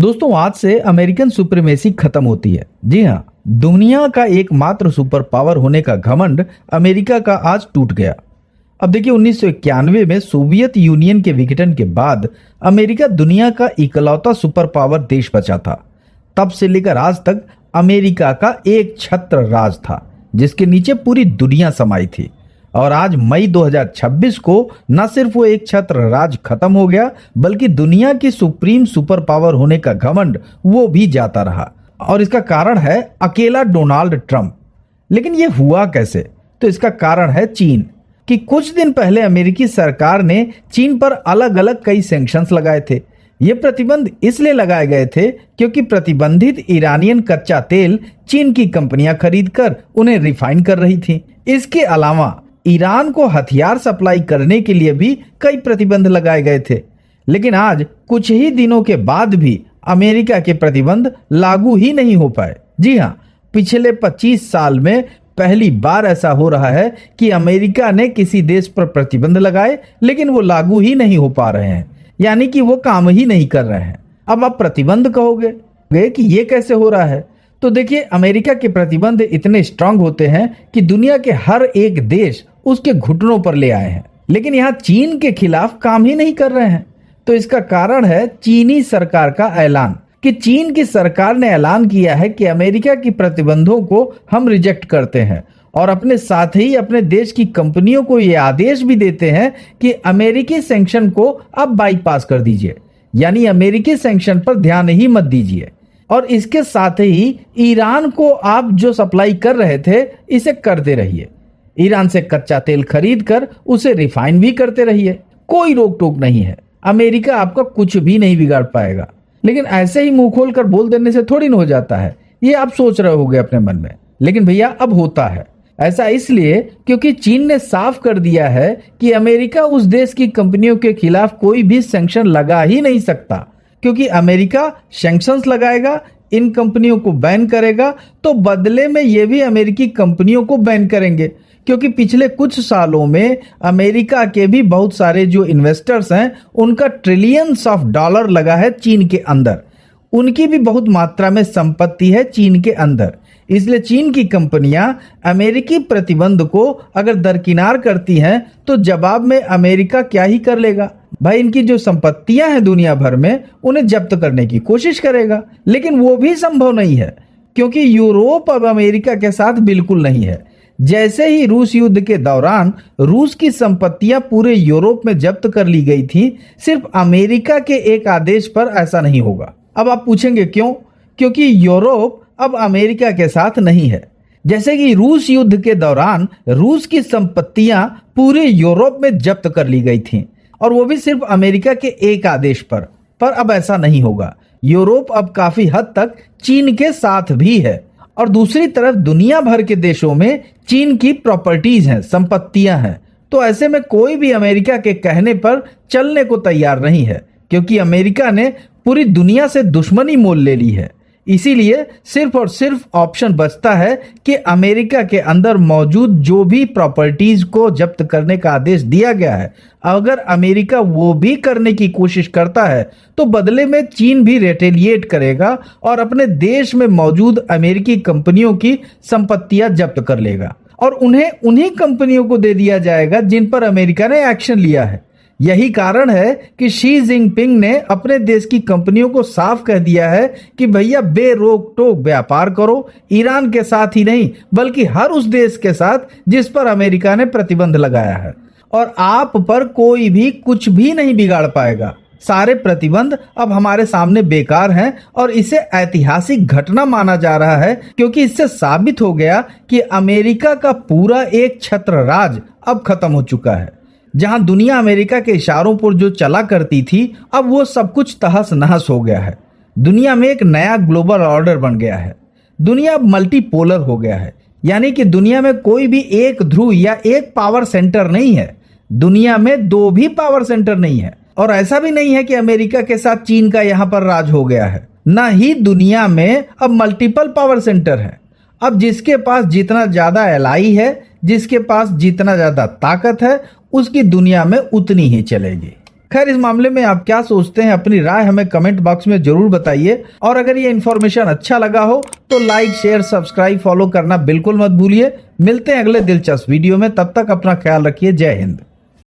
दोस्तों, आज से अमेरिकन सुप्रीमेसी खत्म होती है। जी हाँ, दुनिया का एकमात्र सुपर पावर होने का घमंड अमेरिका का आज टूट गया। अब देखिए, 1991 में सोवियत यूनियन के विघटन के बाद अमेरिका दुनिया का इकलौता सुपर पावर देश बचा था। तब से लेकर आज तक अमेरिका का एक छत्र राज था, जिसके नीचे पूरी दुनिया समाई थी। और आज मई 2026 को न सिर्फ वो एक छत्र राज खत्म हो गया, बल्कि दुनिया की सुप्रीम सुपर पावर होने का घमंड वो भी जाता रहा। और इसका कारण है अकेला डोनाल्ड ट्रंप। लेकिन ये हुआ कैसे? तो इसका कारण है चीन। कि कुछ दिन पहले अमेरिकी सरकार ने चीन पर अलग अलग कई सैंक्शंस लगाए थे। ये प्रतिबंध इसलिए लगाए गए थे क्योंकि प्रतिबंधित ईरानियन कच्चा तेल चीन की कंपनियां खरीदकर उन्हें रिफाइन कर रही थी। इसके अलावा ईरान को हथियार सप्लाई करने के लिए भी कई प्रतिबंध लगाए गए थे। लेकिन आज कुछ ही दिनों के बाद भी अमेरिका के प्रतिबंध लागू ही नहीं हो पाए। जी हाँ, पिछले 25 साल में पहली बार ऐसा हो रहा है कि अमेरिका ने किसी देश पर प्रतिबंध लगाए, लेकिन वो लागू ही नहीं हो पा रहे हैं, यानी कि वो काम ही नहीं कर रहे हैं। अब आप प्रतिबंध कहोगे कि ये कैसे हो रहा है? तो देखिए, अमेरिका के प्रतिबंध इतने स्ट्रांग होते हैं कि दुनिया के हर एक देश उसके घुटनों पर ले आए हैं, लेकिन यहाँ चीन के खिलाफ काम ही नहीं कर रहे हैं। तो इसका कारण है चीनी सरकार का ऐलान। कि चीन की सरकार ने ऐलान किया है कि अमेरिका की प्रतिबंधों को हम रिजेक्ट करते हैं, और अपने साथ ही अपने देश की कंपनियों को यह आदेश भी देते हैं कि अमेरिकी सैंक्शन को अब बाईपास कर दीजिए, यानी अमेरिकी सैंक्शन पर ध्यान ही मत दीजिए। और इसके साथ ही ईरान को आप जो सप्लाई कर रहे थे, इसे करते रहिए। ईरान से कच्चा तेल खरीद कर उसे रिफाइन भी करते रहिए, कोई रोक टोक नहीं है। अमेरिका आपका कुछ भी नहीं बिगाड़ पाएगा। लेकिन ऐसे ही मुंह खोल कर बोल देने से थोड़ी ना हो जाता है, ये आप सोच रहे होगे अपने मन में। लेकिन भैया, अब होता है। ऐसा इसलिए क्योंकि चीन ने साफ कर दिया है कि अमेरिका उस देश की कंपनियों के खिलाफ कोई भी सैंक्शन लगा ही नहीं सकता। क्योंकि अमेरिका सैंक्शंस लगाएगा, इन कंपनियों को बैन करेगा, तो बदले में ये भी अमेरिकी कंपनियों को बैन करेंगे। क्योंकि पिछले कुछ सालों में अमेरिका के भी बहुत सारे जो इन्वेस्टर्स हैं, उनका ट्रिलियंस ऑफ डॉलर लगा है चीन के अंदर। उनकी भी बहुत मात्रा में संपत्ति है चीन के अंदर। इसलिए चीन की कंपनियां अमेरिकी प्रतिबंध को अगर दरकिनार करती हैं, तो जवाब में अमेरिका क्या ही कर लेगा? भाई, इनकी जो संपत्तियां हैं दुनिया भर में, उन्हें जब्त करने की कोशिश करेगा। लेकिन वो भी संभव नहीं है, क्योंकि यूरोप अब अमेरिका के साथ बिल्कुल नहीं है। जैसे ही रूस युद्ध के दौरान रूस की संपत्तियां पूरे यूरोप में जब्त कर ली गई थी, सिर्फ अमेरिका के एक आदेश पर ऐसा नहीं होगा। अब आप पूछेंगे क्यों? क्योंकि यूरोप अब अमेरिका के साथ नहीं है। जैसे कि रूस युद्ध के दौरान रूस की संपत्तियां पूरे यूरोप में जब्त कर ली गई थीं, और वो भी सिर्फ अमेरिका के एक आदेश पर अब ऐसा नहीं होगा। यूरोप अब काफी हद तक चीन के साथ भी है। और दूसरी तरफ दुनिया भर के देशों में चीन की प्रॉपर्टीज हैं, संपत्तियां हैं। तो ऐसे में कोई भी अमेरिका के कहने पर चलने को तैयार नहीं है, क्योंकि अमेरिका ने पूरी दुनिया से दुश्मनी मोल ले ली है। इसीलिए सिर्फ और सिर्फ ऑप्शन बचता है कि अमेरिका के अंदर मौजूद जो भी प्रॉपर्टीज को जब्त करने का आदेश दिया गया है, अगर अमेरिका वो भी करने की कोशिश करता है, तो बदले में चीन भी रिटेलिएट करेगा और अपने देश में मौजूद अमेरिकी कंपनियों की संपत्तियां जब्त कर लेगा, और उन्हें उन्हीं कंपनियों को दे दिया जाएगा जिन पर अमेरिका ने एक्शन लिया है। यही कारण है कि शी जिनपिंग ने अपने देश की कंपनियों को साफ कह दिया है कि भैया, बेरोक टोक व्यापार करो, ईरान के साथ ही नहीं बल्कि हर उस देश के साथ जिस पर अमेरिका ने प्रतिबंध लगाया है, और आप पर कोई भी कुछ भी नहीं बिगाड़ पाएगा। सारे प्रतिबंध अब हमारे सामने बेकार हैं, और इसे ऐतिहासिक घटना माना जा रहा है, क्योंकि इससे साबित हो गया कि अमेरिका का पूरा एक छत्र राज अब खत्म हो चुका है। जहां दुनिया अमेरिका के इशारों पर जो चला करती थी, अब वो सब कुछ तहस नहस हो गया है। दुनिया में एक नया ग्लोबल ऑर्डर बन गया है। दुनिया अब मल्टीपोलर हो गया है, यानी कि दुनिया में कोई भी एक ध्रुव या एक पावर सेंटर नहीं है। दुनिया में दो भी पावर सेंटर नहीं है, और ऐसा भी नहीं है कि अमेरिका के साथ चीन का यहां पर राज हो गया है। न ही दुनिया में अब मल्टीपल पावर सेंटर है। अब जिसके पास जितना ज्यादा एलाई है, जिसके पास जितना ज्यादा ताकत है, उसकी दुनिया में उतनी ही चलेगी। खैर, इस मामले में आप क्या सोचते हैं, अपनी राय हमें कमेंट बॉक्स में जरूर बताइए। और अगर ये इन्फॉर्मेशन अच्छा लगा हो तो लाइक, शेयर, सब्सक्राइब, फॉलो करना बिल्कुल मत भूलिए। मिलते हैं अगले दिलचस्प वीडियो में, तब तक अपना ख्याल रखिए। जय हिंद।